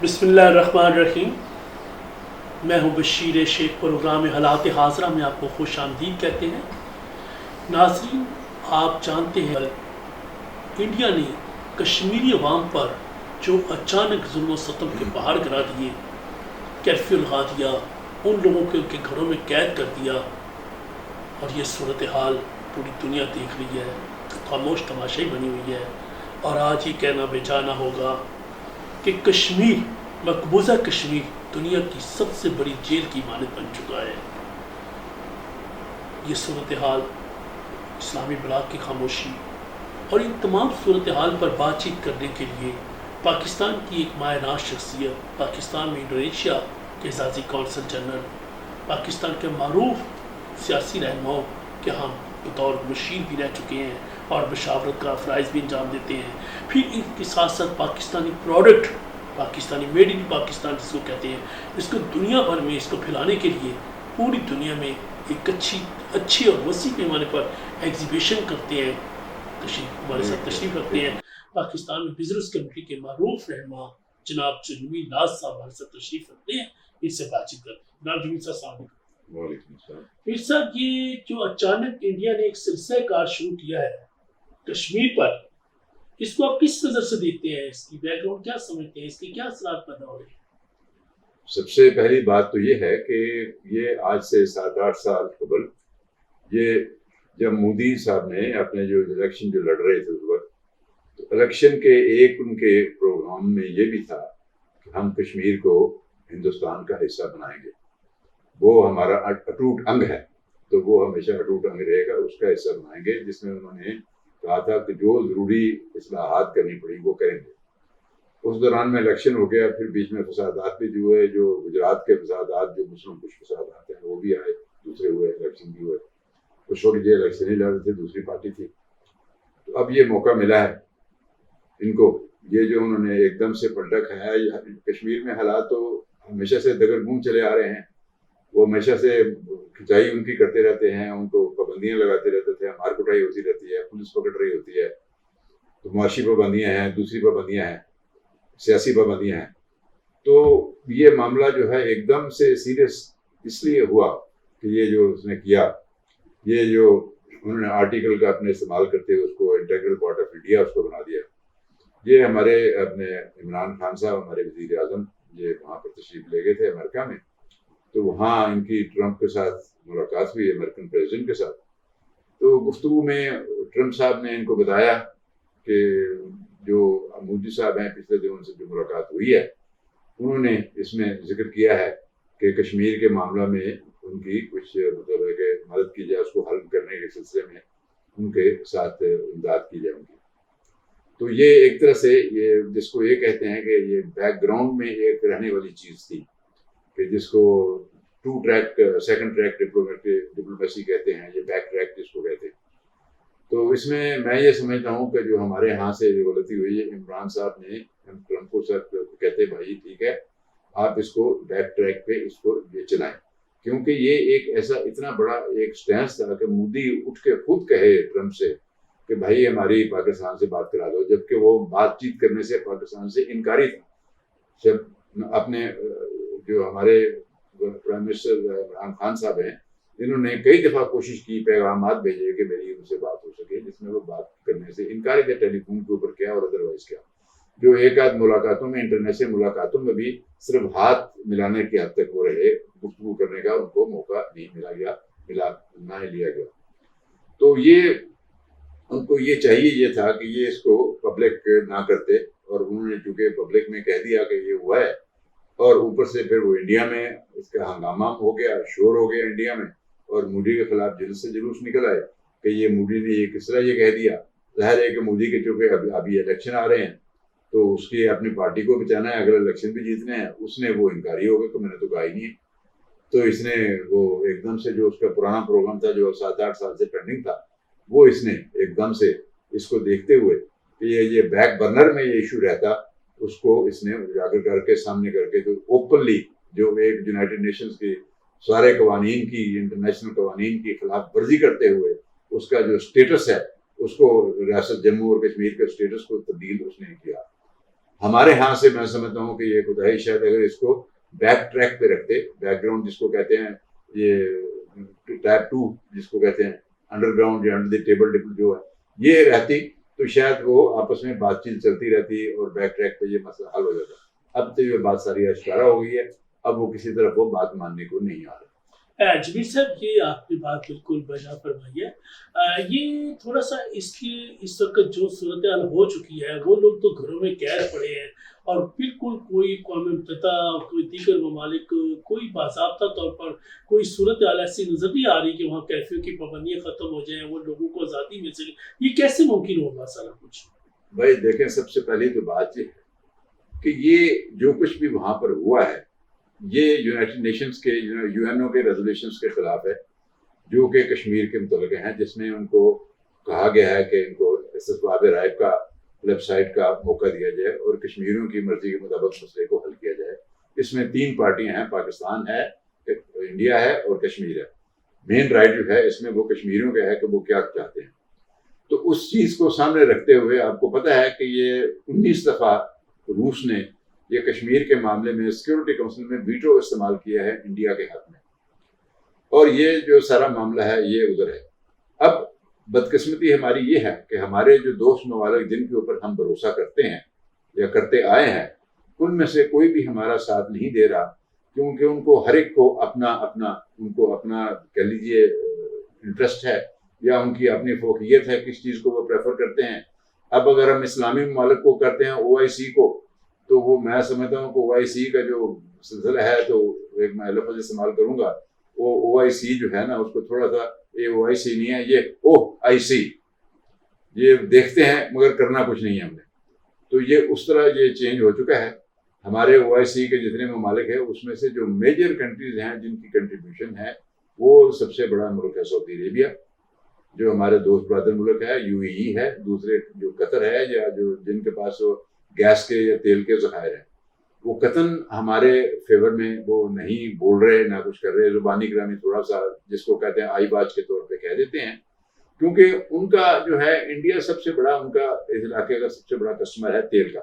بسم اللہ الرحمن الرحیم۔ میں ہوں بشیر شیخ۔ پروگرام حالات حاضرہ میں آپ کو خوش آمدید کہتے ہیں۔ ناظرین، آپ جانتے ہیں انڈیا نے کشمیری عوام پر جو اچانک ظلم و ستم کے پہاڑ گرا دیے، کرفیو لگا دیا، ان لوگوں کے ان کے گھروں میں قید کر دیا، اور یہ صورتحال پوری دنیا دیکھ رہی ہے، خاموش تماشائی بنی ہوئی ہے۔ اور آج یہ کہنا بے جانا ہوگا کہ کشمیر، مقبوضہ کشمیر، دنیا کی سب سے بڑی جیل کی مانند بن چکا ہے۔ یہ صورتحال، اسلامی بلاک کی خاموشی اور ان تمام صورتحال پر بات چیت کرنے کے لیے پاکستان کی ایک مایہ ناز شخصیت، پاکستان میں انڈونیشیا کے اعزازی کونسل جنرل، پاکستان کے معروف سیاسی رہنماؤں کے ہم بطور مشیر بھی رہ چکے ہیں اور مشاورت کا فرائض بھی انجام دیتے ہیں۔ پھر ان کے ساتھ ساتھ Pakistani product, Pakistani made in Pakistan جس کو کہتے ہیں، اس کو دنیا بھر میں اس کو پھیلانے کے لیے پوری دنیا میں ایک اچھی اور وسیع پیمانے پر ایگزیبیشن کرتے ہیں، ہمارے ساتھ تشریف رکھتے ہیں۔ پاکستان میں بزنس کمیونٹی کے معروف رہنما جناب جمیل ناز صاحب ہمارے ساتھ تشریف رکھتے ہیں، ان سے بات چیت کرتے ہیں۔ جناب جمیل صاحب، السلام علیکم۔ وعلیکم السلام۔ پھر صاحب، یہ جو اچانک انڈیا نے ایک سلسلہ کار شروع کیا ہے کشمیر پر، اس کو آپ کس نظر سے دیکھتے ہیں؟ اس کی بیک گراؤنڈ کیا سمجھتے ہیں؟ اس کے کیا اثرات پیدا ہو رہے ہیں؟ سب سے پہلی بات تو یہ ہے کہ یہ آج سے 7-8 سال قبل، یہ جب مودی صاحب نے اپنے جو الیکشن جو لڑ رہے تھے اس وقت، تو الیکشن کے ایک ان کے پروگرام میں یہ بھی تھا کہ ہم کشمیر کو ہندوستان کا حصہ بنائیں گے، وہ ہمارا اٹوٹ انگ ہے، تو وہ ہمیشہ اٹوٹ انگ رہے گا، اس کا حصہ بنائیں گے، جس میں انہوں نے کہا تھا کہ جو ضروری اصلاحات کرنی پڑی وہ کریں گے۔ اس دوران میں الیکشن ہو گیا، پھر بیچ میں فسادات بھی جو ہوئے، جو گجرات کے فسادات، جو مسلم کچھ فسادات ہیں وہ بھی آئے، دوسرے ہوئے، الیکشن بھی ہوئے، کچھ وقت یہ الیکشن ہی لڑ رہے تھے، دوسری پارٹی تھی۔ تو اب یہ موقع ملا ہے ان کو، یہ جو انہوں نے ایک دم سے پلٹا کھایا۔ کشمیر میں حالات تو ہمیشہ سے دگرگوں چلے آ رہے ہیں، وہ ہمیشہ سے کھچائی ان کی کرتے رہتے ہیں، ان کو پابندیاں لگاتے رہتے تھے، مار کٹائی ہوتی رہتی ہے، پولیس پکڑ رہی ہوتی ہے، تو معاشی پابندیاں ہیں، دوسری پابندیاں ہیں، سیاسی پابندیاں ہیں۔ تو یہ معاملہ جو ہے ایک دم سے سیریس اس لیے ہوا کہ یہ جو اس نے کیا، یہ جو انہوں نے آرٹیکل کا اپنے استعمال کرتے ہوئے اس کو انٹیگرل پارٹ آف انڈیا اس کو بنا دیا۔ یہ ہمارے اپنے عمران خان صاحب، ہمارے وزیر اعظم، یہ وہاں پر تشریف لے گئے تھے امریکہ میں، تو وہاں ان کی ٹرمپ کے ساتھ ملاقات ہوئی، امریکن پریزیڈنٹ کے ساتھ۔ تو گفتگو میں ٹرمپ صاحب نے ان کو بتایا کہ جو مودی صاحب ہیں، پچھلے دنوں ان سے جو ملاقات ہوئی ہے، انہوں نے اس میں ذکر کیا ہے کہ کشمیر کے معاملہ میں ان کی کچھ مطلب ہے کہ مدد کی جائے، اس کو حل کرنے کے سلسلے میں ان کے ساتھ امداد کی جائے ان کی۔ تو یہ ایک طرح سے یہ جس کو یہ کہتے ہیں کہ یہ بیک گراؤنڈ میں ایک رہنے والی چیز تھی، کہ جس کو سیکنڈ ٹریک ڈپلومیسی کہتے ہیں، یہ بیک ٹریک جس کو کہتے ہیں۔ تو اس میں یہ سمجھتا ہوں کہ جو ہمارے یہاں سے جو غلطی ہوئی ہے، عمران صاحب نے ٹرمپ کو کہتے بھائی ٹھیک ہے، آپ اس کو بیک ٹریک پہ اس کو یہ چلائیں، کیونکہ یہ ایک ایسا اتنا بڑا ایک سٹینس تھا کہ مودی اٹھ کے خود کہے ٹرمپ سے کہ بھائی ہماری پاکستان سے بات کرا دو، جبکہ وہ بات چیت کرنے سے پاکستان سے انکاری تھا۔ جب اپنے جو ہمارے پرائم منسٹر عمران خان صاحب ہیں، انہوں نے کئی دفعہ کوشش کی، پیغامات بھیجے کہ میری ان سے بات ہو سکے، جس میں وہ بات کرنے سے انکاری تھے، ٹیلی فون کے اوپر کیا اور ادروائز کیا۔ جو ایک آدھ ملاقاتوں میں، انٹرنیشنل ملاقاتوں میں بھی صرف ہاتھ ملانے کی حد تک وہ رہے، گفتگو کرنے کا ان کو موقع نہیں نہ لیا گیا۔ تو یہ ان کو یہ چاہیے یہ تھا کہ یہ اس کو پبلک نہ کرتے، اور انہوں نے چونکہ پبلک میں کہہ دیا کہ یہ ہوا ہے، اور اوپر سے پھر وہ انڈیا میں اس کا ہنگامہ ہو گیا، شور ہو گیا انڈیا میں، اور مودی کے خلاف جلد سے جلوس نکل آئے کہ یہ مودی نے یہ کس طرح یہ کہہ دیا۔ ظاہر ہے کہ مودی کے چونکہ ابھی الیکشن آ رہے ہیں، تو اس کی اپنی پارٹی کو بچانا ہے، اگر الیکشن بھی جیتنے ہیں، اس نے وہ انکاری ہوگا کہ میں نے تو کہا ہی نہیں ہے۔ تو اس نے وہ ایک دم سے جو اس کا پرانا پروگرام تھا جو 7-8 سال سے پینڈنگ تھا، وہ اس نے ایک دم سے اس کو دیکھتے ہوئے کہ یہ بیک برنر میں یہ ایشو رہتا، اس کو اس نے اجاگر کر کے سامنے کر کے جو اوپنلی جو ایک یونائٹڈ نیشنز کے سارے قوانین کی، انٹرنیشنل قوانین کی خلاف ورزی کرتے ہوئے اس کا جو سٹیٹس ہے، اس کو ریاست جموں اور کشمیر کے سٹیٹس کو تبدیل اس نے کیا۔ ہمارے ہاں سے میں سمجھتا ہوں کہ یہ خدائی شاید اگر اس کو بیک ٹریک پہ رکھتے، بیک گراؤنڈ جس کو کہتے ہیں، یہ ٹائپ 2 جس کو کہتے ہیں، انڈر گراؤنڈ یا انڈر دی ٹیبل جو ہے، یہ رہتی تو شاید وہ آپس میں بات چیت چلتی رہتی اور بیک ٹریک پہ یہ مسئلہ حل ہو جاتا. اب تو یہ بات ساری اشکارا ہو گئی ہے، اب وہ کسی طرف وہ بات ماننے کو نہیں آ رہا. جمیل صاحب، یہ آپ نے بات بالکل بجا فرمائی ہے. یہ تھوڑا سا اس وقت جو صورتحال ہو چکی ہے، وہ لوگ تو گھروں میں قید پڑے ہیں اور بالکل کوئی قوم متحدہ، کوئی دیگر ممالک، کوئی باضابطہ طور پر کوئی صورتحال ایسی نظر نہیں آ رہی کہ وہاں کیفیوں کی پابندیاں ختم ہو جائیں، وہ لوگوں کو آزادی مل سکے. یہ کیسے ممکن ہوگا سارا کچھ؟ بھائی دیکھیں، سب سے پہلی تو بات یہ ہے کہ یہ جو کچھ بھی وہاں پر ہوا ہے، یہ یونائٹڈ نیشنز کے، یو این او کے ریزولوشنز کے خلاف ہے، جو کہ کشمیر کے متعلق ہیں، جس میں ان کو کہا گیا ہے کہ ان کو استصواب رائے کا ویب سائٹ کا موقع دیا جائے اور کشمیریوں کی مرضی کے مطابق مسئلے کو حل کیا جائے. اس میں 3 پارٹیاں ہیں، پاکستان ہے، انڈیا ہے اور کشمیر ہے. مین رائٹ جو ہے اس میں وہ کشمیریوں کا ہے کہ وہ کیا چاہتے ہیں. تو اس چیز کو سامنے رکھتے ہوئے آپ کو پتہ ہے کہ یہ 19 دفعہ روس نے یہ کشمیر کے معاملے میں سیکورٹی کونسل میں ویٹو استعمال کیا ہے انڈیا کے حق میں، اور یہ جو سارا معاملہ ہے یہ ادھر ہے. اب بدقسمتی ہماری یہ ہے کہ ہمارے جو دوست ممالک جن کے اوپر ہم بھروسہ کرتے ہیں یا کرتے آئے ہیں، ان میں سے کوئی بھی ہمارا ساتھ نہیں دے رہا، کیونکہ ان کو ہر ایک کو اپنا کہہ لیجیے انٹرسٹ ہے یا ان کی اپنی فوقیت ہے، کس چیز کو وہ پریفر کرتے ہیں. اب اگر ہم اسلامی ممالک کو کرتے ہیں او آئی سی کو، تو وہ میں سمجھتا ہوں کہ او آئی سی کا جو سلسلہ ہے، تو ایک میں لفظ استعمال کروں گا، وہ او آئی سی جو ہے نا، اس کو تھوڑا سا، یہ او آئی سی نہیں ہے، یہ او آئی سی، یہ دیکھتے ہیں مگر کرنا کچھ نہیں ہے ہم نے. تو یہ اس طرح یہ چینج ہو چکا ہے. ہمارے او آئی سی کے جتنے ممالک ہیں اس میں سے جو میجر کنٹریز ہیں جن کی کنٹریبیوشن ہے، وہ سب سے بڑا ملک ہے سعودی عربیہ، جو ہمارے دوست برادر ملک ہے، یو اے ای ہے، دوسرے جو قطر ہے، یا جو جن کے پاس گیس کے یا تیل کے ذخائر ہیں، وہ قطن ہمارے فیور میں وہ نہیں بول رہے، نہ کچھ کر رہے. زبانی گرامی تھوڑا سا جس کو کہتے ہیں آئی باز کے طور پہ کہہ دیتے ہیں، کیونکہ ان کا جو ہے انڈیا سب سے بڑا، ان کا اس علاقے کا سب سے بڑا کسٹمر ہے تیل کا.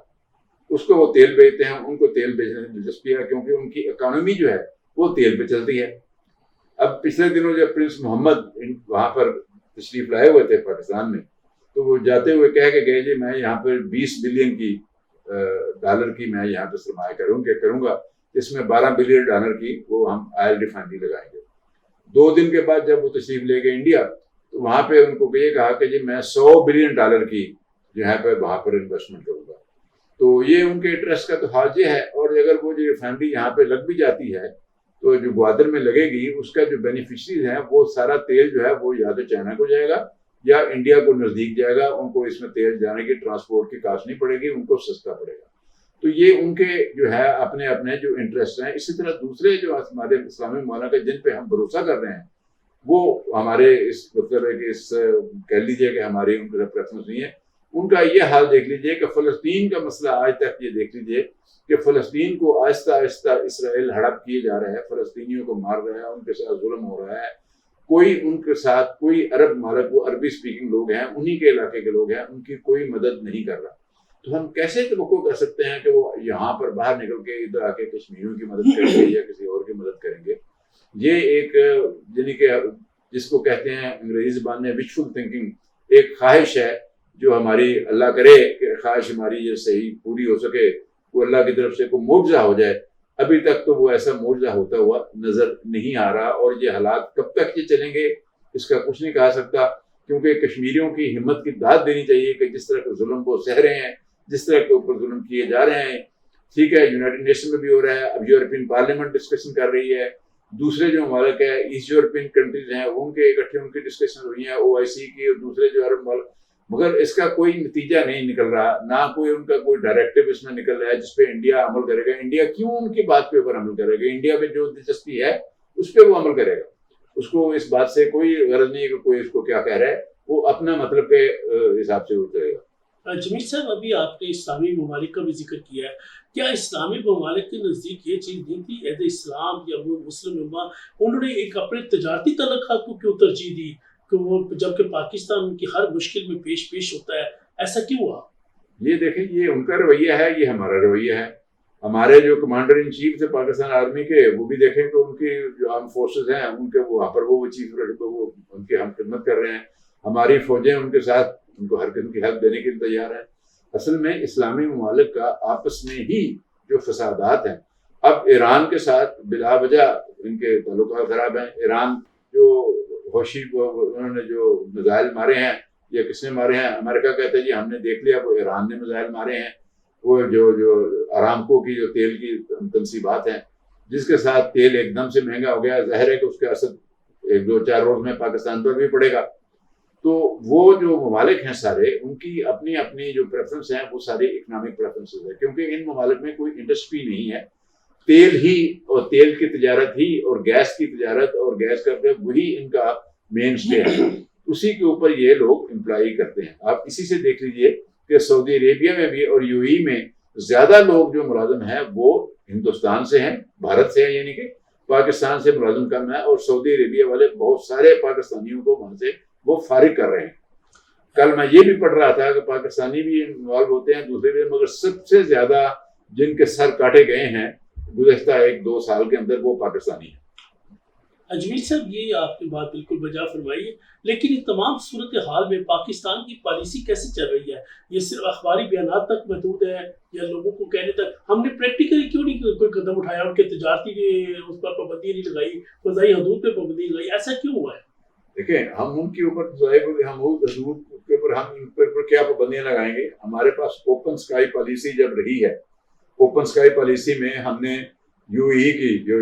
اس کو وہ تیل بیچتے ہیں، ان کو تیل بیچنے میں دلچسپی ہے کیونکہ ان کی اکانومی جو ہے وہ تیل پہ چلتی ہے. اب پچھلے دنوں جب پرنس محمد وہاں پر تشریف لائے ہوئے تھے پاکستان میں، تو وہ جاتے ہوئے کہہ کے گئے، جی میں یہاں پر 20 بلین کی ڈالر کی میں یہاں پہ سرمایہ کروں گا، اس میں 12 بلین ڈالر کی وہ ہم آئل ریفائنری لگائیں گے. 2 دن کے بعد جب وہ تشریف لے گئے انڈیا، تو وہاں پہ ان کو یہ کہا کہ جی میں 100 بلین ڈالر کی جو ہے پہ وہاں پر انویسٹمنٹ کروں گا. تو یہ ان کے انٹرسٹ کا تو حال یہ ہے. اور اگر وہ جو ریفائنری یہاں پہ لگ بھی جاتی ہے، تو جو گوادر میں لگے گی، اس کا جو بینیفیشریز ہیں، وہ سارا تیل جو ہے وہ یا تو چائنا کو جائے گا یا انڈیا کو نزدیک جائے گا. ان کو اس میں تیل جانے کی ٹرانسپورٹ کی کاسٹ نہیں پڑے گی، ان کو سستا پڑے گا. تو یہ ان کے جو ہے اپنے جو انٹرسٹ ہیں. اسی طرح دوسرے جو ہمارے اسلامی ممالک ہیں جن پہ ہم بھروسہ کر رہے ہیں، وہ ہمارے اس مطلب ہے کہ اس کہہ لیجیے کہ ہماری ان کا پریفرنس نہیں ہے. ان کا یہ حال دیکھ لیجیے کہ فلسطین کا مسئلہ آج تک یہ دیکھ لیجیے کہ فلسطین کو آہستہ آہستہ اسرائیل ہڑپ کیے جا رہا ہے، فلسطینیوں کو مار رہا ہے، ان کے ساتھ ظلم ہو رہا ہے. کوئی ان کے ساتھ، کوئی عرب ممالک، وہ عربی سپیکنگ لوگ ہیں، انہی کے علاقے کے لوگ ہیں، ان کی کوئی مدد نہیں کر رہا. تو ہم کیسے توقع کر سکتے ہیں کہ وہ یہاں پر باہر نکل کے ادھر آ کے کشمیریوں کی مدد کریں گے یا کسی اور کی مدد کریں گے؟ یہ ایک یعنی کہ جس کو کہتے ہیں انگریزی زبان میں وشفل تھنکنگ، ایک خواہش ہے جو ہماری، اللہ کرے کہ خواہش ہماری یہ صحیح پوری ہو سکے، وہ اللہ کی طرف سے کوئی معجزہ ہو جائے. ابھی تک تو وہ ایسا معجزہ ہوتا ہوا نظر نہیں آ رہا. اور یہ حالات کب تک یہ چلیں گے اس کا کچھ نہیں کہا سکتا، کیونکہ کشمیریوں کی ہمت کی داد دینی چاہیے کہ جس طرح کے ظلم کو سہ رہے ہیں، جس طرح کے اوپر ظلم کیے جا رہے ہیں. ٹھیک ہے، یونائٹڈ نیشن میں بھی ہو رہا ہے، اب یورپین پارلیمنٹ ڈسکشن کر رہی ہے، دوسرے جو ممالک ہیں ایسٹ یورپین کنٹریز ہیں ان کے اکٹھے ان کی ڈسکشن ہوئی ہیں، او آئی سی کی اور دوسرے جو عرب ممالک، مگر اس کا کوئی نتیجہ نہیں نکل رہا، نہ کوئی ان کا کوئی ڈائریکٹو اس میں نکل رہا ہے جس پہ انڈیا عمل کرے گا. انڈیا کیوں ان کی بات پہ اوپر عمل کرے گا؟ انڈیا پہ جو دلچسپی ہے اس پہ وہ عمل کرے گا. اس کو اس بات سے کوئی غرض نہیں ہے کہ کوئی اس کو کیا کہہ رہا ہے، وہ اپنا مطلب کے حساب سے وہ کرے گا. جمیل صاحب، ابھی آپ نے اسلامی ممالک کا بھی ذکر کیا ہے. کیا اسلامی ممالک کے نزدیک یہ چیز نہیں تھی، عہد اسلام یا وہ مسلم امہ انہوں نے ایک اپنے تجارتی تعلقات کو کیوں ترجیح دی کہ وہ، جبکہ پاکستان ان کی ہر مشکل میں پیش ہوتا ہے؟ ایسا کیوں ہوا؟ یہ دیکھیں یہ ان کا رویہ ہے، یہ ہمارا رویہ ہے. ہمارے جو کمانڈر ان چیف تھے پاکستان آرمی کے، وہ بھی دیکھیں تو ان کی جو آرم فورسز ہیں ان کے وہاں پر وہ چیف وہ ان کی ہم خدمت کر رہے ہیں. ہماری فوجیں ان کے ساتھ ان کو ہر قسم کی ہیلپ دینے کے لیے تیار ہیں. اصل میں اسلامی ممالک کا آپس میں ہی جو فسادات ہیں، اب ایران کے ساتھ بلا وجہ ان کے تعلقات خراب ہیں. ایران جو ہوشی انہوں نے جو میزائل مارے ہیں، یا کس نے مارے ہیں؟ امریکہ کہتا ہے جی ہم نے دیکھ لیا، وہ ایران نے میزائل مارے ہیں. وہ جو ارامکو کی جو تیل کی تنصیبات ہیں، جس کے ساتھ تیل ایک دم سے مہنگا ہو گیا، ظاہر ہے کہ اس کے اثر 1-2-4 روز میں پاکستان پر بھی پڑے گا. تو وہ جو ممالک ہیں سارے، ان کی اپنی اپنی جو پریفرنس ہیں وہ ساری اکنامک پریفرنسز ہے، کیونکہ ان ممالک میں کوئی انڈسٹری نہیں ہے. تیل ہی اور تیل کی تجارت ہی اور گیس کی تجارت اور گیس کا وہی ان کا مین اسٹے ہے. اسی کے اوپر یہ لوگ امپلائی کرتے ہیں. آپ اسی سے دیکھ لیجئے کہ سعودی عربیہ میں بھی اور یو ای میں زیادہ لوگ جو ملازم ہیں وہ ہندوستان سے ہیں، بھارت سے ہیں، یعنی کہ پاکستان سے ملازم کم ہے، اور سعودی عربیہ والے بہت سارے پاکستانیوں کو وہاں سے وہ فارغ کر رہے ہیں. کل میں یہ بھی پڑھ رہا تھا کہ پاکستانی بھی انوالو ہوتے ہیں، دوسرے بھی، مگر سب سے زیادہ جن کے سر کاٹے گئے ہیں گزشتہ 1-2 سال کے اندر وہ پاکستانی ہیں. اجمیر صاحب یہ آپ نے بات بالکل بجا فرمائی ہے، لیکن اس تمام صورتحال میں پاکستان کی پالیسی کیسے چل رہی ہے؟ یہ صرف اخباری بیانات تک محدود ہے یا لوگوں کو کہنے تک؟ ہم نے پریکٹیکلی کیوں نہیں کوئی قدم اٹھایا؟ ان کے تجارتی اس پر پابندی نہیں لگائی، فضائی حدود پہ پابندی لگائی، ایسا کیوں ہوا ہے؟ دیکھیں ہم ان کے اوپر ہم حدود کے اوپر ہم ان پر کیا پابندیاں لگائیں گے؟ ہمارے پاس اوپن اسکائی پالیسی جب رہی ہے، اوپن اسکائی پالیسی میں ہم نے یو ای کی جو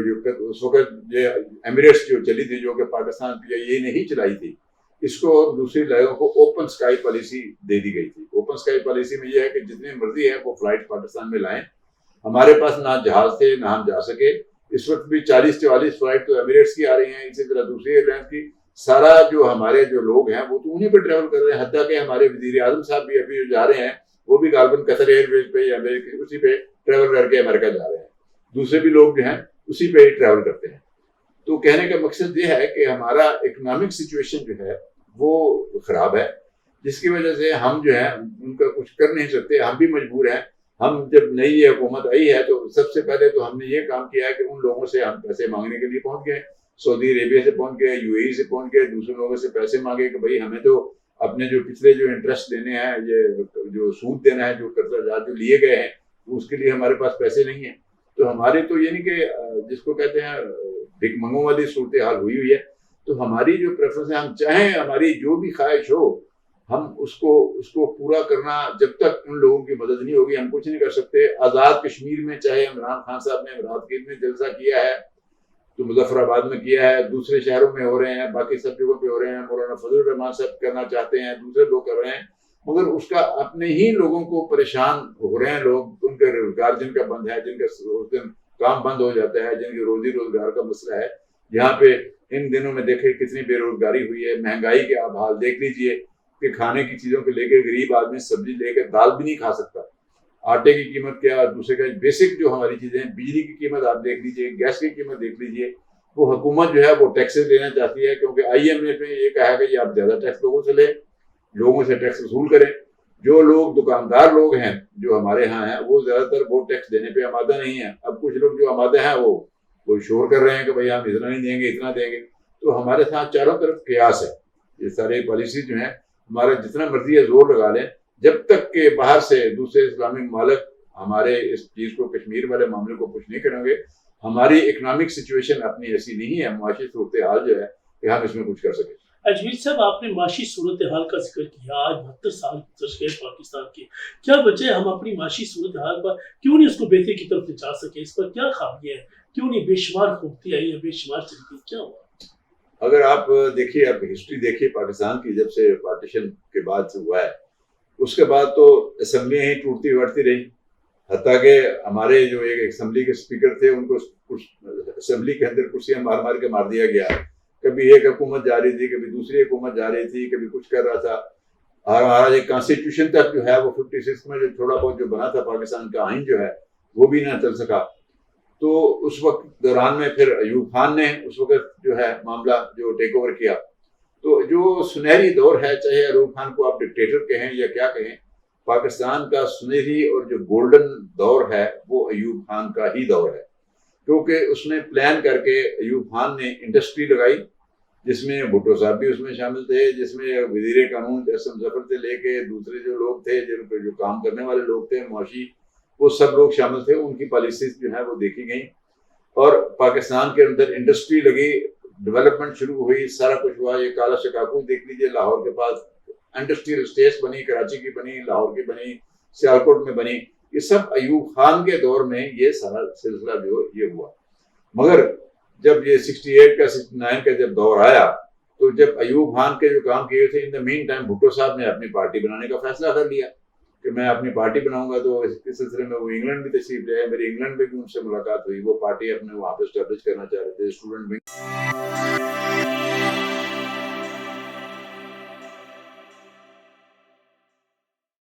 اس وقت یہ ایمریٹس جو چلی تھی، جو کہ پاکستان یہ نہیں چلائی تھی، اس کو دوسری جگہوں کو اوپن اسکائی پالیسی دے دی گئی تھی. اوپن اسکائی پالیسی میں یہ ہے کہ جتنے مرضی ہے وہ فلائٹ پاکستان میں لائیں. ہمارے پاس نہ جہاز تھے نہ ہم جا سکے. اس وقت بھی 40-44 فلائٹ تو ایمریٹس کی آ رہی ہیں، اسی طرح دوسری ایئر لائن کی. سارا جو ہمارے جو لوگ ہیں وہ تو انہیں پہ ٹریول کر رہے ہیں، حتیٰ کہ ہمارے وزیر اعظم صاحب بھی ابھی جو جا رہے ہیں وہ بھی غالباً قطر ایئر ویز پہ یا اسی پہ ٹریول کر کے امریکہ جا رہے ہیں. دوسرے بھی لوگ جو ہیں اسی پہ ہی ٹریول کرتے ہیں. تو کہنے کا مقصد یہ ہے کہ ہمارا اکنامک سچویشن جو ہے وہ خراب ہے، جس کی وجہ سے ہم جو ہے ان کا کچھ کر نہیں سکتے. ہم بھی مجبور ہیں. ہم جب نئی حکومت آئی ہے تو سب سے پہلے تو ہم نے یہ کام کیا ہے کہ ان لوگوں سے ہم پیسے مانگنے کے لیے پہنچ گئے. سعودی عربیہ سے پہنچ گئے، یو اے ای سے پہنچ گئے، دوسرے لوگوں سے پیسے مانگے کہ بھائی ہمیں تو اپنے جو پچھلے جو انٹرسٹ دینے ہیں، یہ جو سود دینا ہے، جو قرضہ جات جو لیے گئے ہیں، اس کے لیے ہمارے پاس پیسے نہیں ہیں. تو ہماری تو یعنی کہ جس کو کہتے ہیں بھک منگوں والی صورتحال ہوئی ہے. تو ہماری جو پریفرنس ہے، ہم چاہیں ہماری جو بھی خواہش ہو، ہم اس کو پورا کرنا جب تک ان لوگوں کی مدد نہیں ہوگی ہم کچھ نہیں کر سکتے. آزاد کشمیر میں چاہے عمران خان صاحب نے رات کے میں جلسہ کیا ہے، تو مظفر آباد میں کیا ہے، دوسرے شہروں میں ہو رہے ہیں، باقی سب جگہوں پہ ہو رہے ہیں. مولانا فضل الرحمان صاحب کرنا چاہتے ہیں، دوسرے لوگ کر رہے ہیں، مگر اس کا اپنے ہی لوگوں کو پریشان ہو رہے ہیں. لوگ ان کے روزگار جن کا بند ہے، جن کا کام بند ہو جاتا ہے، جن کے روزی روزگار کا مسئلہ ہے. یہاں پہ ان دنوں میں دیکھیں کتنی بے روزگاری ہوئی ہے، مہنگائی کے آپ حال دیکھ لیجئے کہ کھانے کی چیزوں کو لے کے غریب آدمی سبزی لے کے دال بھی نہیں کھا سکتا. آٹے کی قیمت کیا، دوسرے کا بیسک جو ہماری چیزیں ہیں، بجلی کی قیمت آپ دیکھ لیجئے، گیس کی قیمت دیکھ لیجئے. وہ حکومت جو ہے وہ ٹیکسز لینا چاہتی ہے، کیونکہ آئی ایم ایف نے یہ کہا کہ یہ آپ زیادہ ٹیکس لوگوں سے لیں، لوگوں سے ٹیکس وصول کریں. جو لوگ دکاندار لوگ ہیں جو ہمارے ہاں ہیں، وہ زیادہ تر وہ ٹیکس دینے پہ آمادہ نہیں ہیں. اب کچھ لوگ جو آمادہ ہیں وہ شور کر رہے ہیں کہ بھائی ہم اتنا نہیں دیں گے، اتنا دیں گے. تو ہمارے ساتھ چاروں طرف قیاس ہے. یہ سارے پالیسی جو ہیں ہمارے جتنا مرضی ہے زور لگا لیں، جب تک کہ باہر سے دوسرے اسلامی ممالک ہمارے اس چیز کو، کشمیر والے معاملے کو پوچھ نہیں کریں گے، ہماری اکنامک سچویشن اپنی ایسی نہیں ہے، معاشی صورتحال جو ہے کہ ہم اس میں کچھ کر سکیں. اجمیر صاحب آپ نے معاشی صورتحال کا ذکر کیا. آج 72 سال گزر گئے پاکستان کے. کیا وجہ ہم اپنی معاشی صورتحال پر کیوں نہیں اس کو بہتری کی طرف لے جا سکے؟ اس پر کیا خامیاں ہیں؟ کیوں نہیں بے شمار خوبتی آئی ہے، بے شمار چلتی؟ کیا ہوا؟ اگر آپ دیکھیے، آپ ہسٹری دیکھیے پاکستان کی، جب سے پارٹیشن کے بعد سے ہوا ہے، اس کے بعد تو اسمبلیاں ہی ٹوٹتی بڑھتی رہی. حتیٰ کہ ہمارے جو ایک اسمبلی کے اسپیکر تھے، ان کو اسمبلی کے اندر کرسیاں مار مار کے مار دیا گیا. کبھی ایک حکومت جا رہی تھی، کبھی دوسری حکومت جا رہی تھی، کبھی کچھ کر رہا تھا. اور ہمارا ایک کانسٹیٹیوشن تک جو ہے وہ 56 میں جو تھوڑا بہت جو بنا تھا پاکستان کا آئین جو ہے وہ بھی نہ چل سکا. تو اس وقت دوران میں پھر ایوب خان نے اس وقت جو ہے معاملہ جو ٹیک اوور کیا. تو جو سنہری دور ہے، چاہے ایوب خان کو آپ ڈکٹیٹر کہیں یا کیا کہیں، پاکستان کا سنہری اور جو گولڈن دور ہے وہ ایوب خان کا ہی دور ہے، کیونکہ اس نے پلان کر کے ایوب خان نے انڈسٹری لگائی جس میں بھٹو صاحب بھی اس میں شامل تھے، جس میں وزیر قانون اسم ظفر سے لے کے دوسرے جو لوگ تھے جو کام کرنے والے لوگ تھے معاشی، وہ سب لوگ شامل تھے. ان کی پالیسیز جو ہیں وہ دیکھی گئیں اور پاکستان کے اندر انڈسٹری لگی، ڈیولپمنٹ شروع ہوئی، سارا کچھ ہوا. یہ کالا شکاکو دیکھ لیجیے، لاہور کے پاس انڈسٹریل اسٹیٹس بنی، کراچی کی بنی، لاہور کی بنی، سیالکوٹ میں بنی. یہ سب ایوب خان کے دور میں یہ سارا سلسلہ جو یہ ہوا. مگر جب یہ 68 کا 69 کا جب دور آیا تو جب ایوب خان کے جو کام کیے تھے، ان دا مین ٹائم بھٹو صاحب نے اپنی پارٹی بنانے کا فیصلہ کر لیا کہ میں اپنی پارٹی بناؤں گا. تو اس سلسلے میں وہ انگلینڈ بھی تشریف لے آئے. میری انگلینڈ میں بھی ان سے ملاقات ہوئی. وہ پارٹی اپنے وہاں پہ اسٹیبلش کرنا چاہ رہے تھے، اسٹوڈنٹ ونگ.